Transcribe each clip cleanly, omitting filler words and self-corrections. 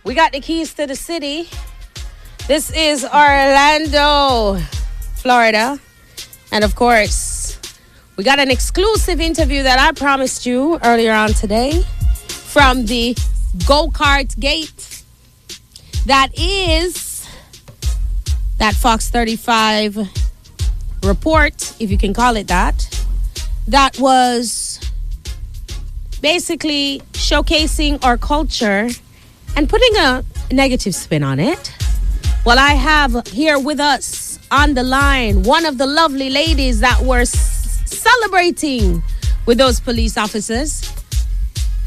We got the keys to the city. This is Orlando, Florida. And of course, we got an exclusive interview that I promised you earlier on today from the go-kart gate. That is that Fox 35 report, if you can call it that. That was basically showcasing our culture and putting a negative spin on it. Well, I have here with us on the line one of the lovely ladies that were celebrating with those police officers,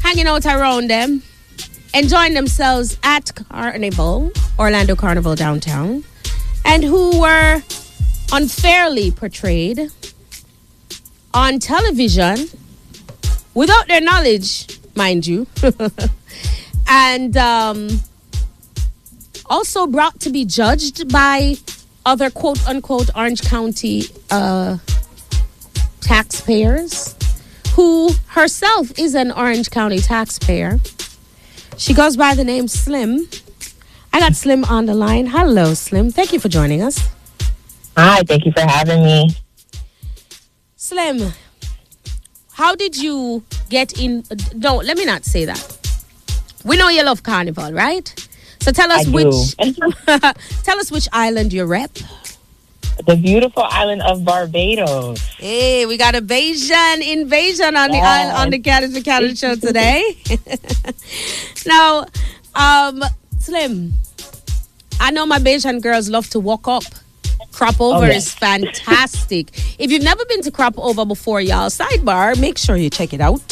hanging out around them, enjoying themselves at Carnival, Orlando Carnival downtown, and who were unfairly portrayed on television without their knowledge, mind you, and also brought to be judged by other quote-unquote Orange County taxpayers, who herself is an Orange County taxpayer. She goes by the name Slim. I got Slim on the line. Hello, Slim. Thank you for joining us. Hi, thank you for having me. Slim, how did you get in? No, let me not say that. We know you love Carnival, right? So tell us tell us which island you rep. The beautiful island of Barbados. Hey, we got invasion on the island, on the Candice Buchanan Show today. Now, Slim, I know my Bajan girls love to walk up. Crop Over is fantastic. If you've never been to Crop Over before, y'all, sidebar, make sure you check it out.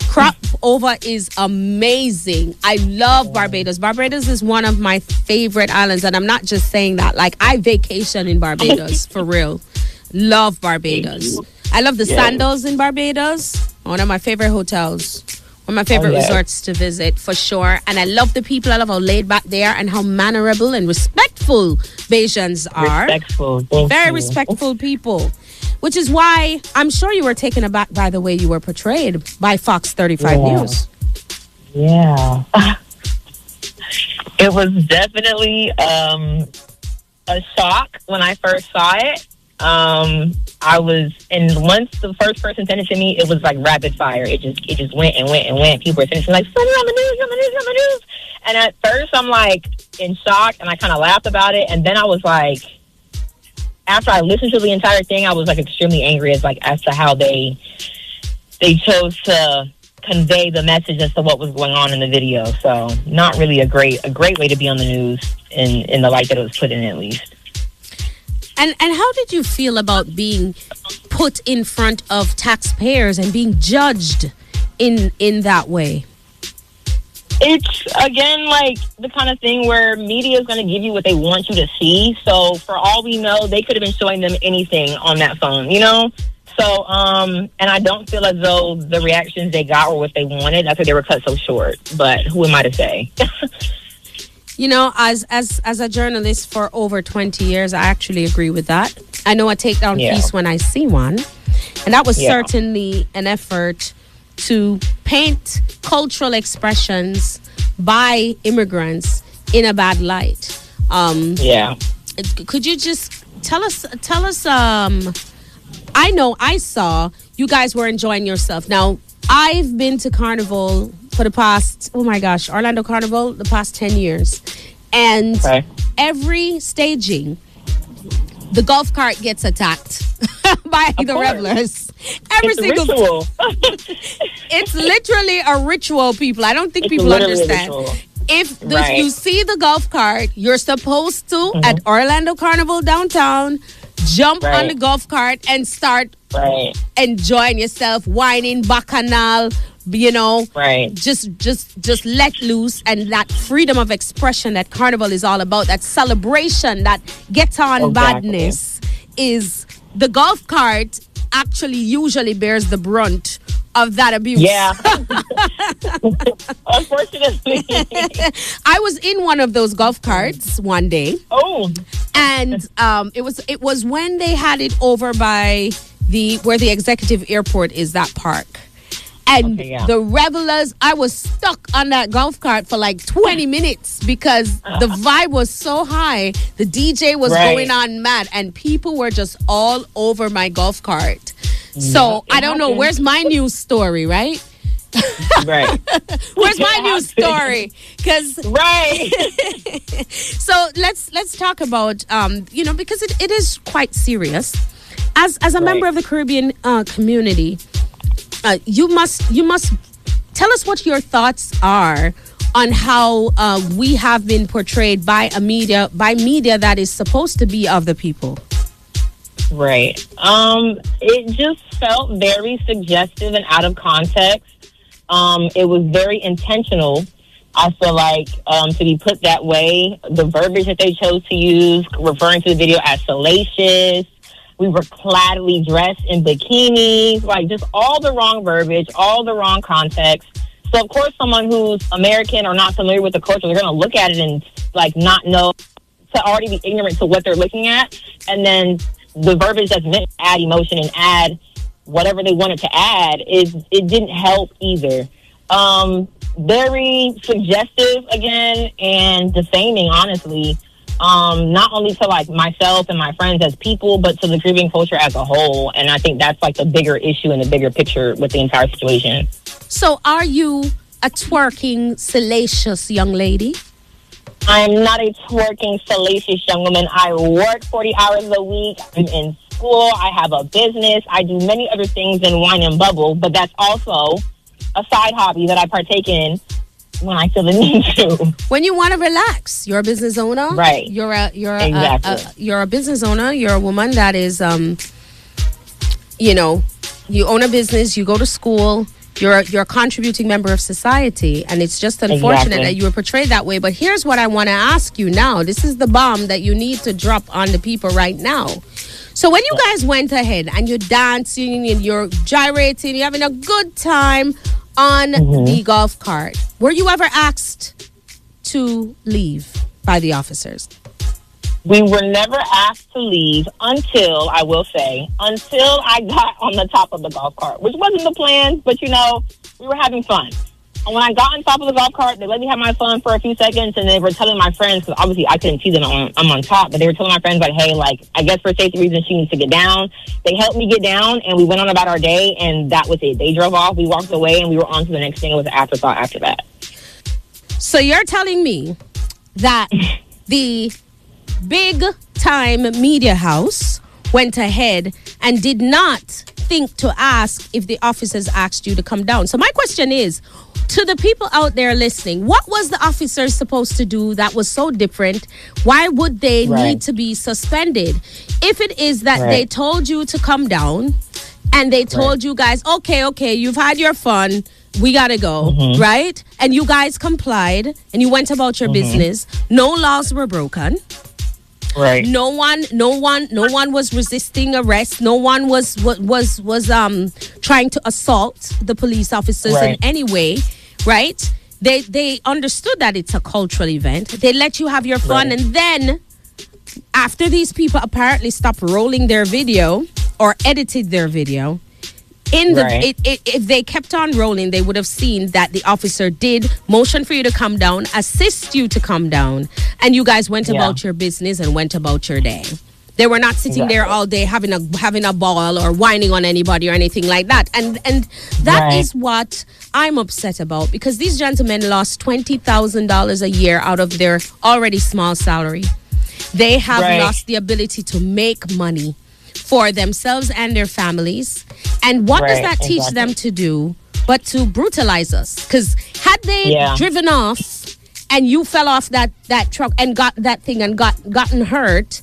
Crop Over is amazing. I love Barbados. Barbados is one of my favorite islands, and I'm not just saying that. Like, I vacation in Barbados, for real. Love Barbados. I love the sandals in Barbados. One of my favorite hotels. One of my favorite resorts to visit, for sure. And I love the people. I love how laid back they are and how mannerable and respectful Bajans are. Respectful. Very respectful people. Which is why I'm sure you were taken aback by the way you were portrayed by Fox 35 News. Yeah. It was definitely a shock when I first saw it. Once the first person sent it to me, it was like rapid fire. It just went and went and went. People were sending it like, "Send it on the news." And at first I'm like in shock and I kind of laughed about it. And then I was like, after I listened to the entire thing, I was like extremely angry as to how they chose to convey the message as to what was going on in the video. So not really a great way to be on the news in the light that it was put in, at least. And how did you feel about being put in front of taxpayers and being judged in that way? It's, again, like the kind of thing where media is going to give you what they want you to see. So for all we know, they could have been showing them anything on that phone, you know? So, and I don't feel as though the reactions they got were what they wanted. That's why they were cut so short. But who am I to say? You know, as a journalist for over 20 years, I actually agree with that. I know a takedown piece when I see one. And that was certainly an effort to paint cultural expressions by immigrants in a bad light. Could you just tell us, I know I saw you guys were enjoying yourself. Now, I've been to Carnival for the past, Orlando Carnival, the past 10 years. And every staging, the golf cart gets attacked by the revelers. Every single ritual. It's literally a ritual, people. I don't think people understand. If you see the golf cart, you're supposed to, at Orlando Carnival downtown, jump on the golf cart and start enjoying yourself, whining, bacchanal, you know, just let loose, and that freedom of expression that Carnival is all about, that celebration, that get on badness, is the golf cart actually usually bears the brunt of that abuse. Yeah. Unfortunately. I was in one of those golf carts one day. Oh. And it was when they had it over by where the executive airport is, that park. And the revelers, I was stuck on that golf cart for like 20 minutes because the vibe was so high. The DJ was going on mad and people were just all over my golf cart. So I don't know, where's my news story, right? Right. Where's my news story? Because so let's talk about because it is quite serious. As a member of the Caribbean community, you must tell us what your thoughts are on how we have been portrayed by media that is supposed to be of the people. Right. It just felt very suggestive and out of context. It was very intentional, I feel like, to be put that way. The verbiage that they chose to use, referring to the video as salacious. We were cladly dressed in bikinis, like just all the wrong verbiage, all the wrong context. So, of course, someone who's American or not familiar with the culture, they're going to look at it and, like, not know, to already be ignorant to what they're looking at. And then the verbiage that's meant to add emotion and add whatever they wanted to add, it didn't help either. Very suggestive, again, and defaming, honestly. Not only to like myself and my friends as people, but to the Caribbean culture as a whole. And I think that's like the bigger issue and the bigger picture with the entire situation. So are you a twerking, salacious young lady? I'm not a twerking, salacious young woman. I work 40 hours a week. I'm in school. I have a business. I do many other things than wine and bubble, but that's also a side hobby that I partake in when I feel the need to. When you want to relax, you're a business owner, right? You're Exactly. A business owner. You're a woman that is, you own a business. You go to school. You're a contributing member of society, and it's just unfortunate that you were portrayed that way. But here's what I want to ask you now. This is the bomb that you need to drop on the people right now. So when you guys went ahead and you're dancing and you're gyrating, you're having a good time on the golf cart, were you ever asked to leave by the officers? We were never asked to leave until I got on the top of the golf cart, which wasn't the plan, but we were having fun. And when I got on top of the golf cart, they let me have my fun for a few seconds, and they were telling my friends, because obviously I couldn't see them, I'm on top, but they were telling my friends, like, hey, like, I guess for safety reasons, she needs to get down. They helped me get down, and we went on about our day, and that was it. They drove off, we walked away, and we were on to the next thing. It was an afterthought after that. So you're telling me that the big-time media house went ahead and did not think to ask if the officers asked you to come down. So my question is, to the people out there listening, what was the officers supposed to do that was so different? Why would they need to be suspended? If it is that they told you to come down and they told you guys, okay, you've had your fun, we gotta go, right? And you guys complied and you went about your business. No laws were broken. Right. No one was resisting arrest. No one was trying to assault the police officers in any way, right? They understood that it's a cultural event. They let you have your fun, and then after these people apparently stopped rolling their video or edited their video, if they kept on rolling, they would have seen that the officer did motion for you to come down, assist you to come down, and you guys went about your business and went about your day. They were not sitting there all day having a ball or whining on anybody or anything like that. And that is what I'm upset about, because these gentlemen lost $20,000 a year out of their already small salary. They have lost the ability to make money for themselves and their families. And what does that teach them to do but to brutalize us? Because had they driven off and you fell off that truck and got that thing and gotten hurt,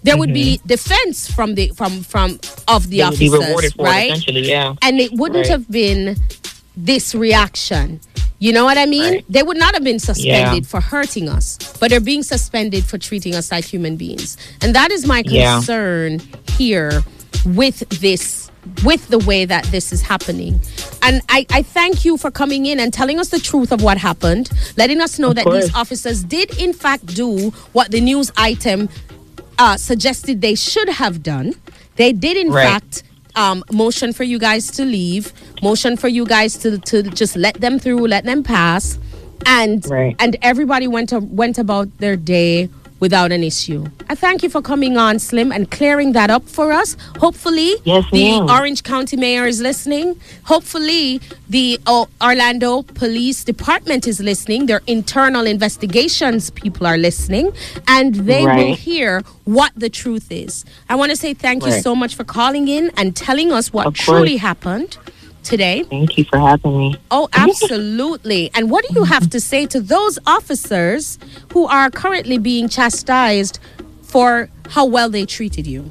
there would be defense of the officers, be rewarded for it, essentially, and it wouldn't have been this reaction. You know what I mean? They would not have been suspended for hurting us, but they're being suspended for treating us like human beings. And that is my concern here with this, with the way that this is happening. And I thank you for coming in and telling us the truth of what happened, letting us know that these officers did in fact do what the news item suggested they should have done. They did in fact motion for you guys to leave, motion for you guys to just let them through, let them pass, and everybody went about their day without an issue. I thank you for coming on, Slim, and clearing that up for us. Hopefully, the Orange County Mayor is listening. Hopefully, the Orlando Police Department is listening. Their internal investigations people are listening, and they will hear what the truth is. I want to say thank you so much for calling in and telling us what truly happened today. Thank you for having me. Oh, absolutely. And what do you have to say to those officers who are currently being chastised for how well they treated you?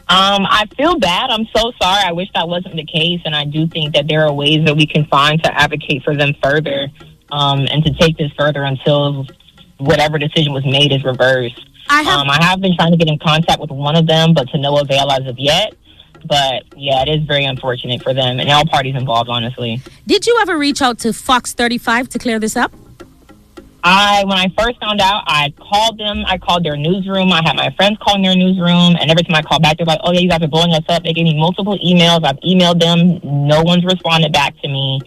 I feel bad. I'm so sorry. I wish that wasn't the case. And I do think that there are ways that we can find to advocate for them further, and to take this further until whatever decision was made is reversed. I have been trying to get in contact with one of them, but to no avail as of yet. But, yeah, it is very unfortunate for them and all parties involved, honestly. Did you ever reach out to Fox 35 to clear this up? When I first found out, I called them. I called their newsroom. I had my friends calling their newsroom. And every time I called back, they're like, oh, yeah, you guys are blowing us up. They gave me multiple emails. I've emailed them. No one's responded back to me.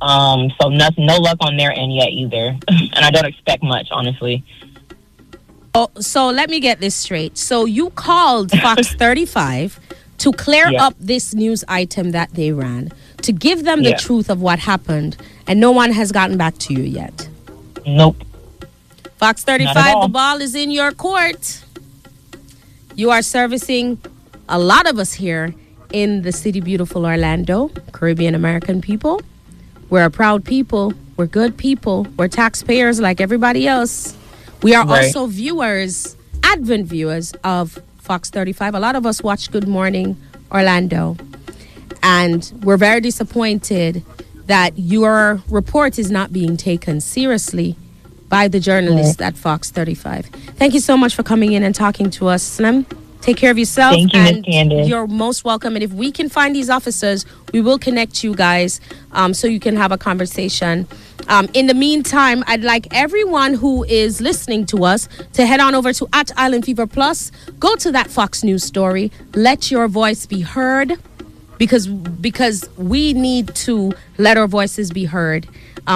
So no luck on their end yet either. And I don't expect much, honestly. Oh, so let me get this straight. So you called Fox 35 to clear up this news item that they ran, to give them the truth of what happened, and no one has gotten back to you yet? Nope. Fox 35, the ball is in your court. You are servicing a lot of us here in the city beautiful Orlando, Caribbean American people. We're a proud people. We're good people. We're taxpayers like everybody else. We are also viewers, avid viewers of Fox 35. A lot of us watch Good Morning Orlando, and we're very disappointed that your report is not being taken seriously by the journalists at Fox 35. Thank you so much for coming in and talking to us, Slim. Take care of yourself. Thank you, Miss Candice. You're most welcome. And if we can find these officers, we will connect you guys so you can have a conversation. In the meantime, I'd like everyone who is listening to us to head on over to @Island Fever Plus. Go to that Fox News story. Let your voice be heard, because we need to let our voices be heard.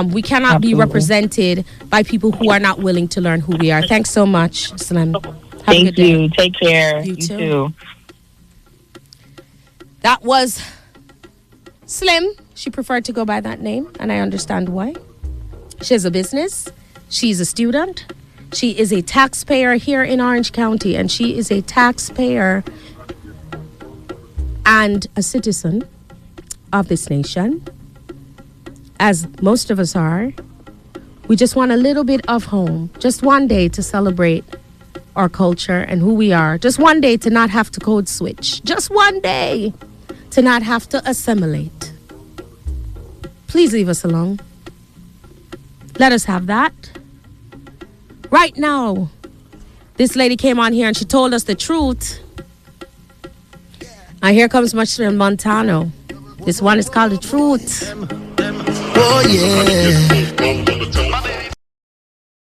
We cannot be represented by people who are not willing to learn who we are. Thanks so much, Slim. Have a good day. Thank you. Take care. You too. That was Slim. She preferred to go by that name, and I understand why. She has a business. She's a student. She is a taxpayer here in Orange County, and she is a taxpayer and a citizen of this nation, as most of us are. We just want a little bit of home, just one day to celebrate our culture and who we are, just one day to not have to code switch, just one day to not have to assimilate. Please leave us alone. Let us have that. Right now, this lady came on here and she told us the truth. And here comes Machel Montano. This one is called The Truth. Oh, yeah.